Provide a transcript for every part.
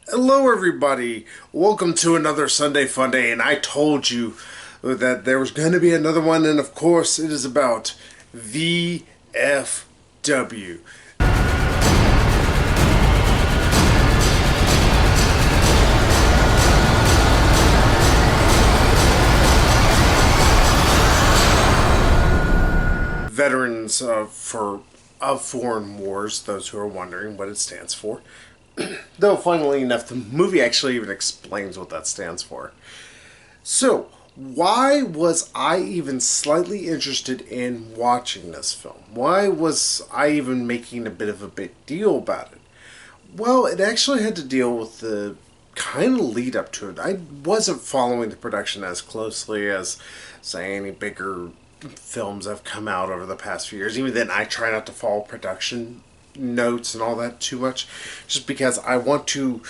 Hello, everybody. Welcome to another Sunday Funday, and I told you that there was going to be another one, and of course, it is about VFW. Veterans of Foreign Wars, those who are wondering what it stands for. Though, funnily enough, the movie actually even explains what that stands for. So, why was I even slightly interested in watching this film? Why was I even making a bit of a big deal about it? Well, it actually had to deal with the kind of lead up to it. I wasn't following the production as closely as, say, any bigger films have come out over the past few years. Even then, I try not to follow production notes and all that too much, just because I want to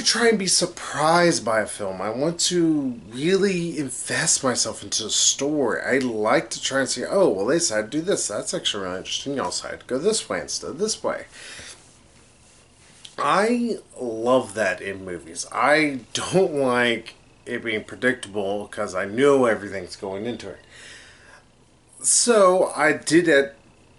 try and be surprised by a film. I want to really invest myself into the story. I like to try and say, oh, well, they decided to do this. That's actually really interesting. Y'all decided to go this way instead of this way. I love that in movies. I don't like it being predictable because I know everything's going into it. So I did it.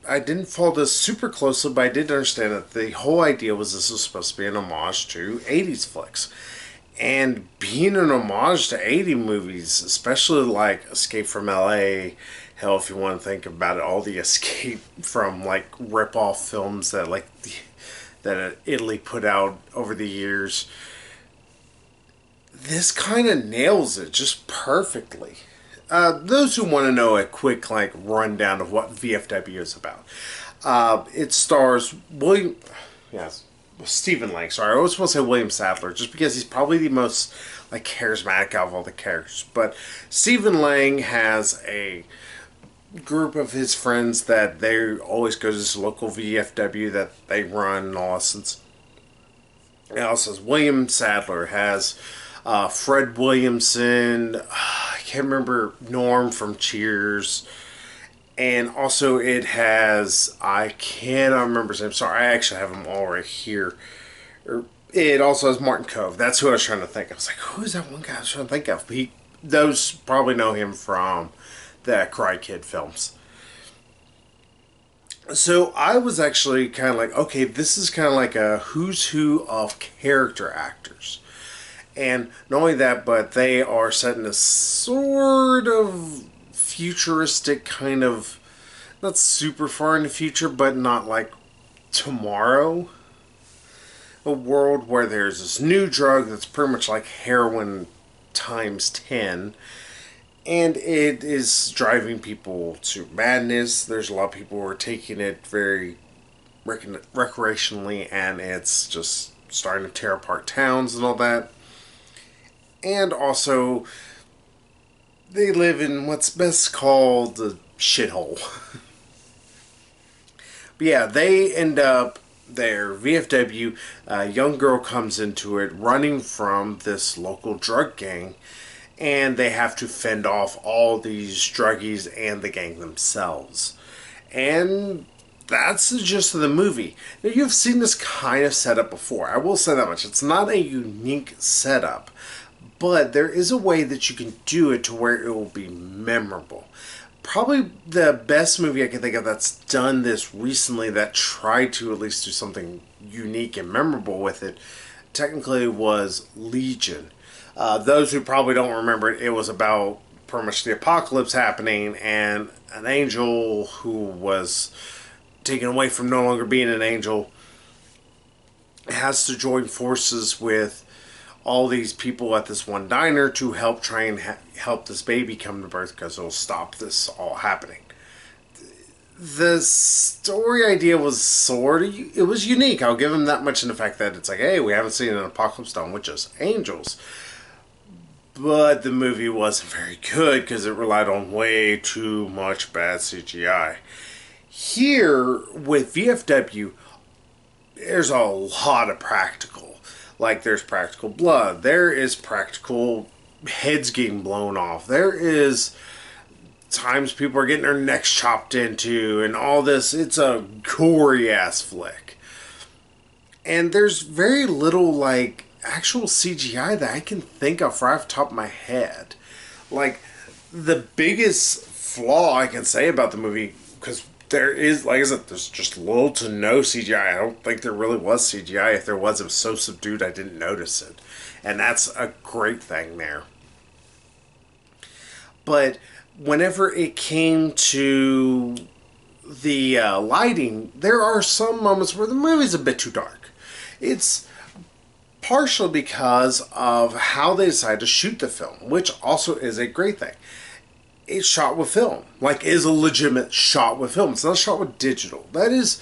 I didn't follow this super closely, but I did understand that the whole idea was this was supposed to be an homage to 80s flicks. And being an homage to 80 movies, especially like Escape from LA, hell, if you want to think about it, all the escape from like rip-off films that Italy put out over the years, this kind of nails it just perfectly. Those who want to know a quick like rundown of what VFW is about, it stars yes, Stephen Lang. Sorry, I always want to say William Sadler, just because he's probably the most like charismatic out of all the characters. But Stephen Lang has a group of his friends that they always go to this local VFW that they run in Austin's. It also says William Sadler has Fred Williamson. I can't remember Norm from Cheers. And also it has, I cannot remember his name. Sorry, I actually have them all right here. It also has Martin Cove. That's who I was trying to think of. I was like, who is that one guy I was trying to think of? Those probably know him from the Cry Kid films. So I was actually kind of like, okay, this is kind of like a who's who of character actors. And not only that, but they are set in a sort of futuristic kind of, not super far in the future, but not like tomorrow. A world where there's this new drug that's pretty much like heroin times 10, and it is driving people to madness. There's a lot of people who are taking it very recreationally, and it's just starting to tear apart towns and all that. And also, they live in what's best called the shithole. But yeah, they end up there. VFW, a young girl comes into it running from this local drug gang, and they have to fend off all these druggies and the gang themselves. And that's the gist of the movie. Now, you've seen this kind of setup before. I will say that much. It's not a unique setup, but there is a way that you can do it to where it will be memorable. Probably the best movie I can think of that's done this recently that tried to at least do something unique and memorable with it technically was Legion. Those who probably don't remember it, it was about pretty much the apocalypse happening and an angel who was taken away from no longer being an angel has to join forces with all these people at this one diner to help try and help this baby come to birth because it'll stop this all happening. The story idea was sort of, it was unique. I'll give him that much in the fact that it's like, hey, we haven't seen an apocalypse done with just angels. But the movie wasn't very good because it relied on way too much bad CGI. Here, with VFW, there's a lot of practical. Like, there's practical blood. There is practical heads getting blown off. There is times people are getting their necks chopped into and all this. It's a gory ass flick. And there's very little like actual CGI that I can think of right off the top of my head. Like the biggest flaw I can say about the movie, because there is, like I said, there's just little to no CGI. I don't think there really was CGI. If there was, it was so subdued I didn't notice it. And that's a great thing there. But whenever it came to the lighting, there are some moments where the movie's a bit too dark. It's partially because of how they decided to shoot the film, which also is a great thing. It's shot with film, like is a legitimate shot with film. It's not shot with digital. That is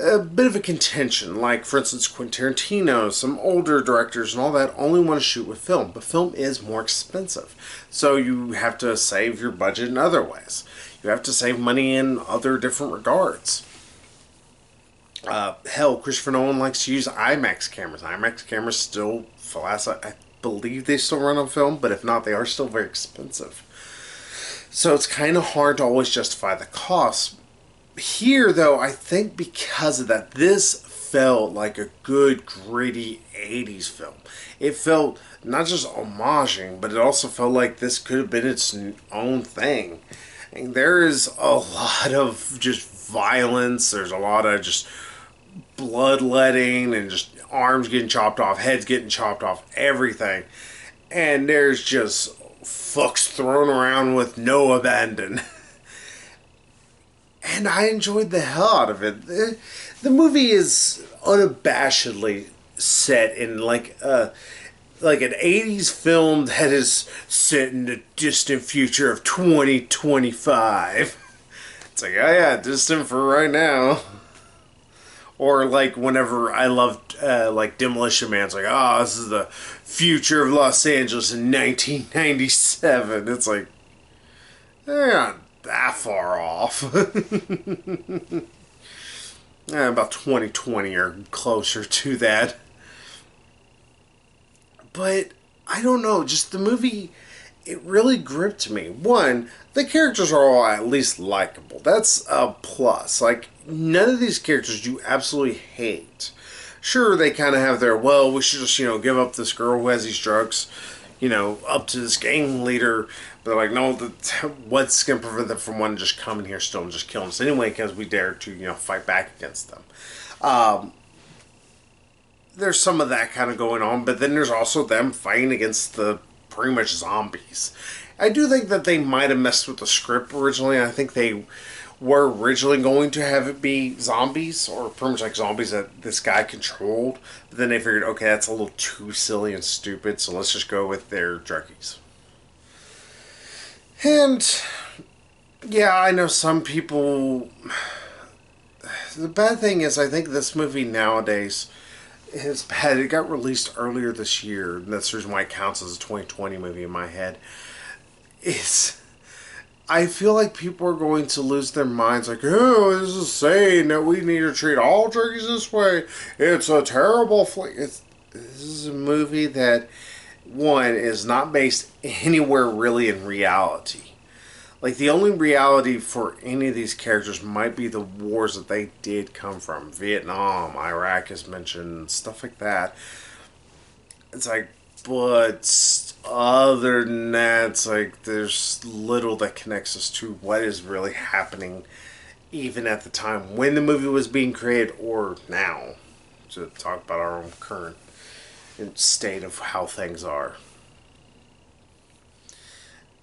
a bit of a contention. Like, for instance, Quentin Tarantino, some older directors and all that only want to shoot with film, but film is more expensive. So you have to save your budget in other ways. You have to save money in other different regards. Hell, Christopher Nolan likes to use IMAX cameras. IMAX cameras still, I believe they still run on film, but if not, they are still very expensive. So it's kind of hard to always justify the cost. Here, though, I think because of that, this felt like a good, gritty 80s film. It felt not just homaging, but it also felt like this could have been its own thing. And there is a lot of just violence. There's a lot of just bloodletting and just arms getting chopped off, heads getting chopped off, everything. And there's just fucks thrown around with no abandon. And I enjoyed the hell out of it. The movie is unabashedly set in like an 80s film that is set in the distant future of 2025. It's like, oh yeah, distant for right now. Or like whenever I loved like Demolition Man, it's like, oh, this is the future of Los Angeles in 1997. It's like, they're not that far off. About 2020 or closer to that. But I don't know, just the movie, it really gripped me. One, the characters are all at least likable. That's a plus. Like, none of these characters you absolutely hate. Sure, they kind of have their, well, we should just, give up this girl who has these drugs, up to this gang leader. But they're like, no, what's going to prevent them from wanting to just come in here still and just kill us anyway because we dare to, fight back against them. There's some of that kind of going on, but then there's also them fighting against the pretty much zombies. I do think that they might have messed with the script originally. I think they were originally going to have it be zombies, or pretty much like zombies that this guy controlled. But then they figured, okay, that's a little too silly and stupid, so let's just go with their druggies. And, yeah, I know some people... The bad thing is, I think this movie nowadays is bad. It got released earlier this year, and that's the reason why it counts as a 2020 movie in my head. I feel like people are going to lose their minds, like, oh, this is saying that we need to treat all druggies this way. It's a terrible flick. This is a movie that, one, is not based anywhere really in reality. Like, the only reality for any of these characters might be the wars that they did come from. Vietnam, Iraq is mentioned, stuff like that. It's like, but other than that, it's like, there's little that connects us to what is really happening, even at the time when the movie was being created, or now, to talk about our own current state of how things are.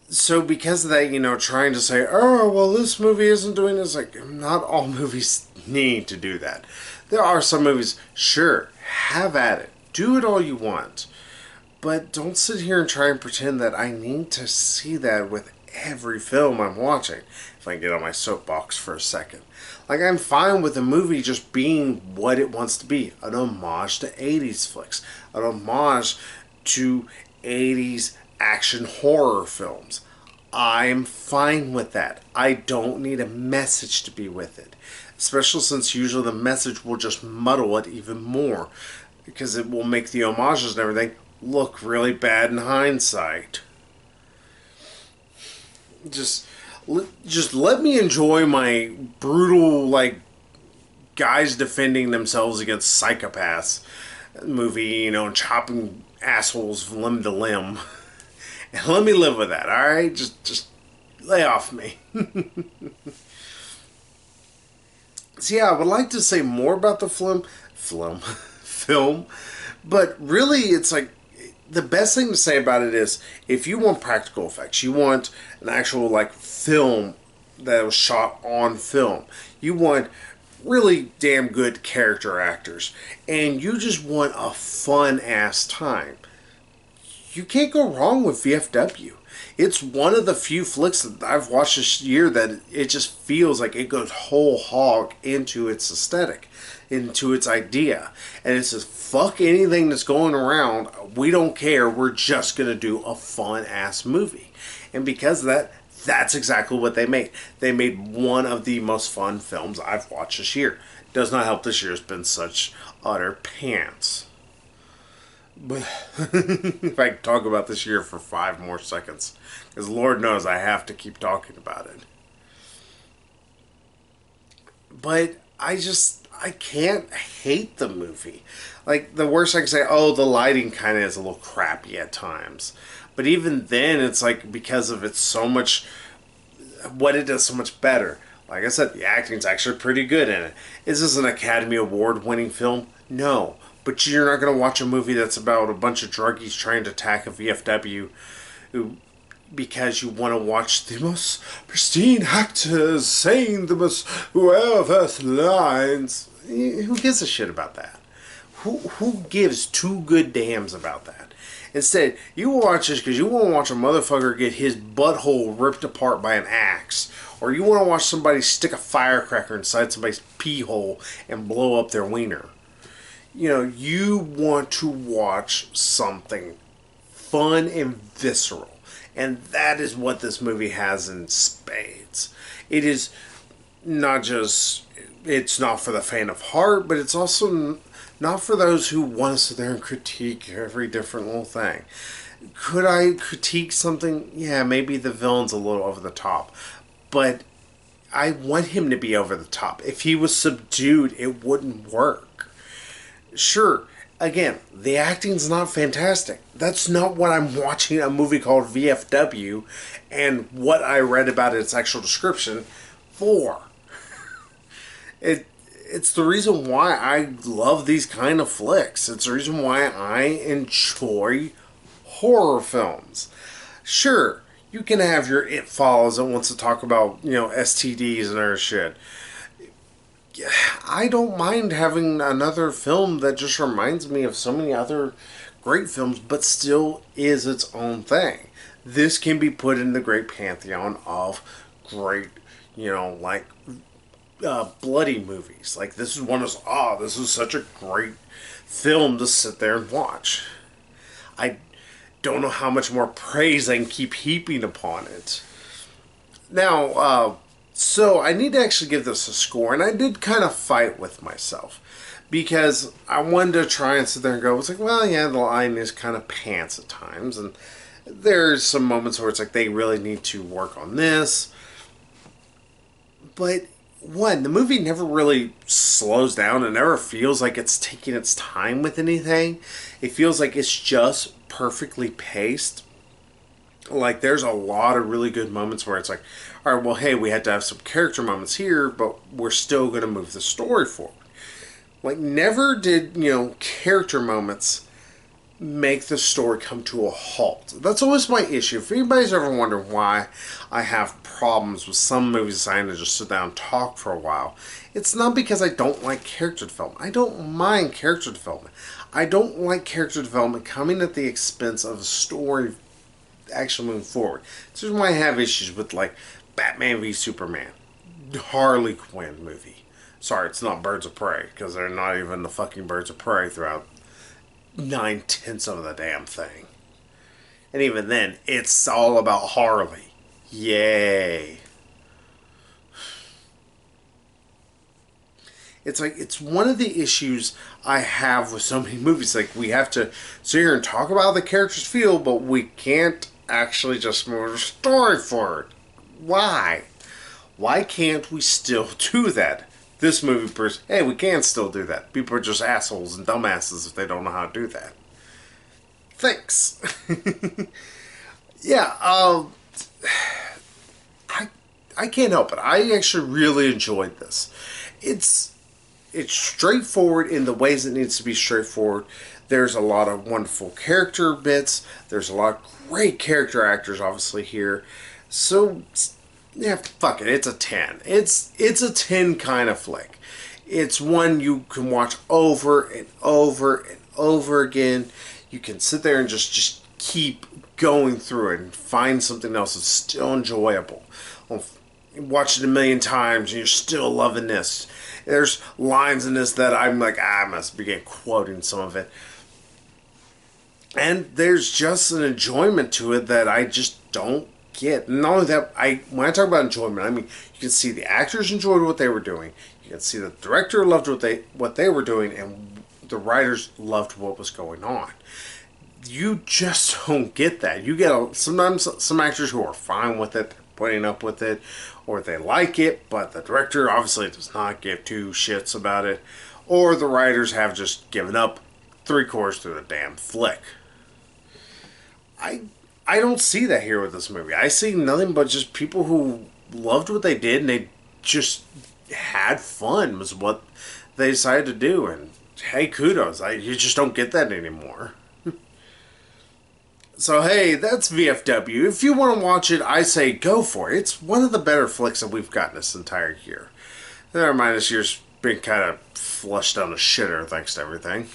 So because of that, trying to say, oh, well, this movie isn't doing this, like, not all movies need to do that. There are some movies, sure, have at it. Do it all you want. But don't sit here and try and pretend that I need to see that with every film I'm watching. If I can get on my soapbox for a second. Like, I'm fine with a movie just being what it wants to be. An homage to 80s flicks. An homage to 80s action horror films. I'm fine with that. I don't need a message to be with it. Especially since usually the message will just muddle it even more. Because it will make the homages and everything look really bad in hindsight. Just let me enjoy my brutal, like, guys defending themselves against psychopaths movie, you know, chopping assholes limb to limb. And let me live with that, alright? Just lay off me. So yeah, I would like to say more about the film, but really it's like, the best thing to say about it is, if you want practical effects, you want an actual like film that was shot on film, you want really damn good character actors, and you just want a fun ass time, you can't go wrong with VFW. It's one of the few flicks that I've watched this year that it just feels like it goes whole hog into its aesthetic, into its idea. And it says, fuck anything that's going around. We don't care. We're just going to do a fun ass movie. And because of that, that's exactly what they made. They made one of the most fun films I've watched this year. Does not help this year has been such utter pants. But if I can talk about this year for 5 more seconds, because Lord knows I have to keep talking about it. But I can't hate the movie. Like, the worst I can say, oh, the lighting kind of is a little crappy at times. But even then, it's like, because of it's so much, what it does so much better. Like I said, the acting's actually pretty good in it. Is this an Academy Award winning film? No. But you're not going to watch a movie that's about a bunch of druggies trying to attack a VFW because you want to watch the most pristine actors saying the most well-versed lines. Who gives a shit about that? Who gives 2 good dams about that? Instead, you watch this because you want to watch a motherfucker get his butthole ripped apart by an axe. Or you want to watch somebody stick a firecracker inside somebody's pee hole and blow up their wiener. You know, you want to watch something fun and visceral. And that is what this movie has in spades. It is not just, it's not for the faint of heart, but it's also not for those who want to sit there and critique every different little thing. Could I critique something? Yeah, maybe the villain's a little over the top. But I want him to be over the top. If he was subdued, it wouldn't work. Sure, again, the acting's not fantastic. That's not what I'm watching a movie called VFW and what I read about its actual description for. It's the reason why I love these kind of flicks. It's the reason why I enjoy horror films. Sure, you can have your It Follows that wants to talk about, you know, STDs and other shit. I don't mind having another film that just reminds me of so many other great films, but still is its own thing. This can be put in the great pantheon of great, you know, like bloody movies. Like, this is one of those, this is such a great film to sit there and watch. I don't know how much more praise I can keep heaping upon it. Now, so I need to actually give this a score, and I did kind of fight with myself because I wanted to try and sit there and go, it's like, well, yeah, the line is kind of pants at times, and there's some moments where it's like they really need to work on this. But one, the movie never really slows down. It never feels like it's taking its time with anything. It feels like it's just perfectly paced. Like, there's a lot of really good moments where it's like, all right, well, hey, we had to have some character moments here, but we're still going to move the story forward. Like, never did, you know, character moments make the story come to a halt. That's always my issue. If anybody's ever wondered why I have problems with some movies deciding to just sit down and talk for a while, it's not because I don't like character development. I don't mind character development. I don't like character development coming at the expense of the story actually moving forward. This is why I have issues with, like, Batman v Superman, Harley Quinn movie. Sorry, it's not Birds of Prey, because they're not even the fucking Birds of Prey throughout 9/10 of the damn thing. And even then, it's all about Harley. Yay. It's like, it's one of the issues I have with so many movies. Like, we have to sit here and talk about how the characters feel, but we can't actually just move the story forward. Why? Why can't we still do that? this movie proves, hey, we can still do that. People are just assholes and dumbasses if they don't know how to do that. Thanks. Yeah, I can't help it. I actually really enjoyed this. It's it's straightforward in the ways it needs to be straightforward. There's a lot of wonderful character bits. There's a lot of great character actors, obviously here. So yeah, fuck it. It's a 10. It's a 10 kind of flick. It's one you can watch over and over and over again. You can sit there and just keep going through it and find something else that's still enjoyable. Well, watch it a million times and you're still loving this. There's lines in this that I'm like, I must begin quoting some of it. And there's just an enjoyment to it that I just don't get. And not only that, when I talk about enjoyment, I mean you can see the actors enjoyed what they were doing. You can see the director loved what they were doing, and the writers loved what was going on. You just don't get that. You get sometimes some actors who are fine with it, putting up with it, or they like it, but the director obviously does not give two shits about it, or the writers have just given up 3/4 through the damn flick. I don't see that here with this movie. I see nothing but just people who loved what they did and they just had fun was what they decided to do. And hey, kudos. You just don't get that anymore. So hey, that's VFW. If you want to watch it, I say go for it. It's one of the better flicks that we've gotten this entire year. Never mind, this year's been kind of flushed down the shitter thanks to everything.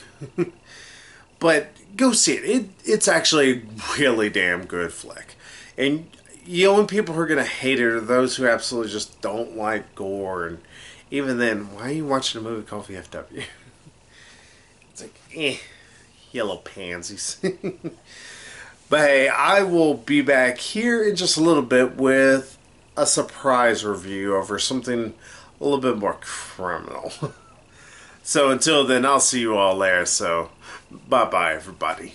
But go see it. It's actually a really damn good flick. And the only people who are going to hate it are those who absolutely just don't like gore. And even then, why are you watching a movie called VFW? It's like, yellow pansies. But hey, I will be back here in just a little bit with a surprise review over something a little bit more criminal. So until then, I'll see you all there. So bye-bye, everybody.